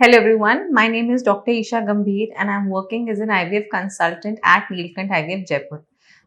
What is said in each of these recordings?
Hello everyone, my name is Dr. Isha Gambhir and I am working as an IVF consultant at Neelkanth IVF Jaipur.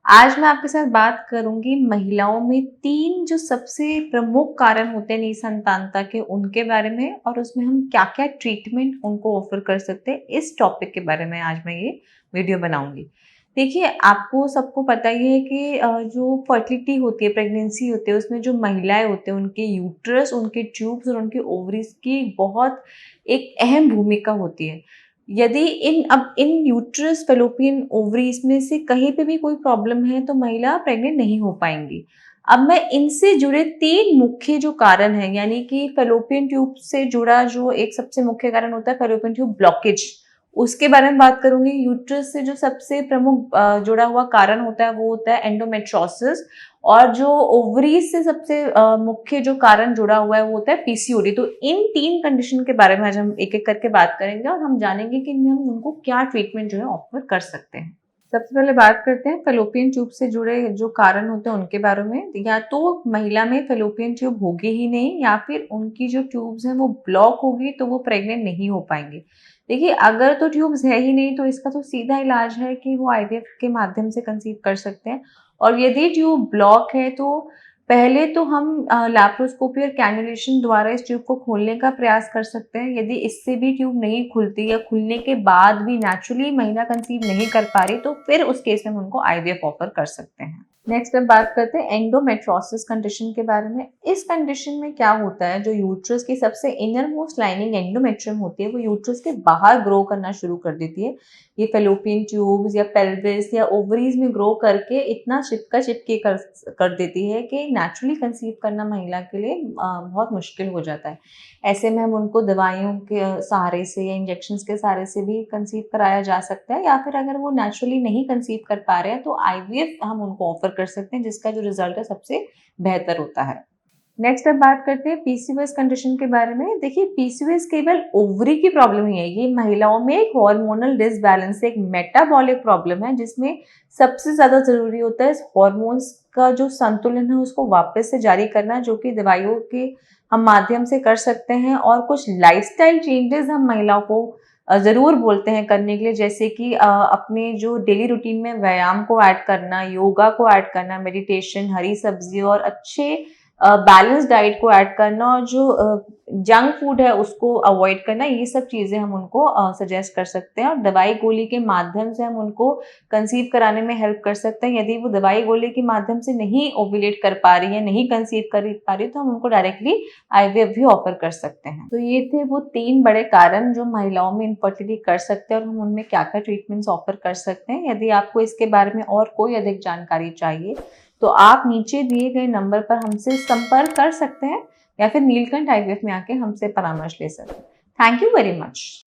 आज मैं आपके साथ बात करूंगी महिलाओं में 3 जो सबसे प्रमुख कारण होते हैं निसंतानता के उनके बारे में और उसमें हम क्या-क्या ट्रीटमेंट उनको ऑफर कर सकते हैं, इस टॉपिक के बारे में आज मैं ये वीडियो बनाऊंगी। देखिए, आपको सबको पता ही है कि जो फर्टिलिटी होती है, प्रेगनेंसी होती है, उसमें जो महिलाएं होते हैं उनके यूट्रस, उनके ट्यूब्स और उनके ओवरीज की बहुत एक अहम भूमिका होती है। यदि इन यूट्रस, फैलोपियन ओवरीज में से कहीं पे भी कोई प्रॉब्लम है तो महिला प्रेग्नेंट नहीं हो पाएंगी। अब मैं इनसे जुड़े 3 मुख्य जो कारण हैं, यानी कि फैलोपियन ट्यूब से जुड़ा जो एक सबसे मुख्य कारण होता है फैलोपियन ट्यूब ब्लॉकेज, उसके बारे में बात करूंगी। यूट्रस से जो सबसे प्रमुख जुड़ा हुआ कारण होता है वो होता है एंडोमेट्रोसिस, और जो ओवरीज से सबसे मुख्य जो कारण जुड़ा हुआ है वो होता है पीसीओडी। तो इन 3 कंडीशन के बारे में आज हम एक एक करके बात करेंगे और हम जानेंगे कि इनमें हम उनको क्या ट्रीटमेंट जो है ऑफर कर सकते हैं। सबसे पहले बात करते हैं फैलोपियन ट्यूब से जुड़े जो कारण होते हैं उनके बारे में। या तो महिला में फैलोपियन ट्यूब होगी ही नहीं, या फिर उनकी जो ट्यूब्स हैं वो ब्लॉक होगी तो वो प्रेग्नेंट नहीं हो पाएंगे। देखिए, अगर तो ट्यूब्स है ही नहीं तो इसका तो सीधा इलाज है कि वो आईवीएफ के माध्यम से कंसीव कर सकते हैं। और यदि ट्यूब ब्लॉक है तो पहले तो हम लैप्रोस्कोपी और कैनुलेशन द्वारा इस ट्यूब को खोलने का प्रयास कर सकते हैं। यदि इससे भी ट्यूब नहीं खुलती या खुलने के बाद भी नेचुरली महिला कंसीव नहीं कर पा रही तो फिर उस केस में हम उनको आईवीएफ ऑफर कर सकते हैं। नेक्स्ट अब बात करते हैं एंडोमेट्रोसिस कंडीशन के बारे में। इस कंडीशन में क्या होता है, जो यूट्रस की सबसे इनर मोस्ट लाइनिंग एंडोमेट्रियम होती है वो यूट्रस के बाहर ग्रो करना शुरू कर देती है। ये फैलोपियन ट्यूब्स या पेल्विस या ओवरीज में ग्रो करके इतना चिपके कर देती है कि नेचुरली कंसीव करना महिला के लिए बहुत मुश्किल हो जाता है। ऐसे में हम उनको दवाइयों के सहारे से या इंजेक्शंस के सहारे से भी कंसीव कराया जा सकता है, या फिर अगर वो नेचुरली नहीं कंसीव कर पा रहे हैं तो आईवीएफ हम उनको ऑफर कर सकते हैं, जिसका जो रिजल्ट है सबसे बेहतर होता है। नेक्स्ट अब बात करते हैं पीसीओएस कंडीशन के बारे में। देखिए, पीसीओएस केवल ओवरी की प्रॉब्लम नहीं है, ये महिलाओं में एक हार्मोनल डिसबैलेंस, एक मेटाबॉलिक प्रॉब्लम है जिसमें सबसे ज्यादा जरूरी होता है हॉर्मोन्स का जो संतुलन है उसको वापस से जारी करना, जो कि दवाइयों के हम माध्यम से कर सकते हैं। और कुछ लाइफस्टाइल चेंजेस हम महिलाओं को जरूर बोलते हैं करने के लिए, जैसे कि अपने जो डेली रूटीन में व्यायाम को ऐड करना, योगा को ऐड करना, मेडिटेशन, हरी सब्जी और अच्छे बैलेंस डाइट को ऐड करना, और जो जंक फूड है उसको अवॉइड करना। ये सब चीजें हम उनको सजेस्ट कर सकते हैं और दवाई गोली के माध्यम से हम उनको कंसीव कराने में हेल्प कर सकते हैं। यदि वो दवाई गोली के माध्यम से नहीं ओव्यूलेट कर पा रही है, नहीं कंसीव कर पा रही, तो हम उनको डायरेक्टली आईवीएफ भी ऑफर कर सकते हैं। तो ये थे वो 3 बड़े कारण जो महिलाओं में इनफर्टिलिटी कर सकते हैं और हम उनमें क्या क्या ट्रीटमेंट्स ऑफर कर सकते हैं। यदि आपको इसके बारे में और कोई अधिक जानकारी चाहिए तो आप नीचे दिए गए नंबर पर हमसे संपर्क कर सकते हैं, या फिर नीलकंठ आईवीएफ में आके हमसे परामर्श ले सकते हैं। Thank you very much.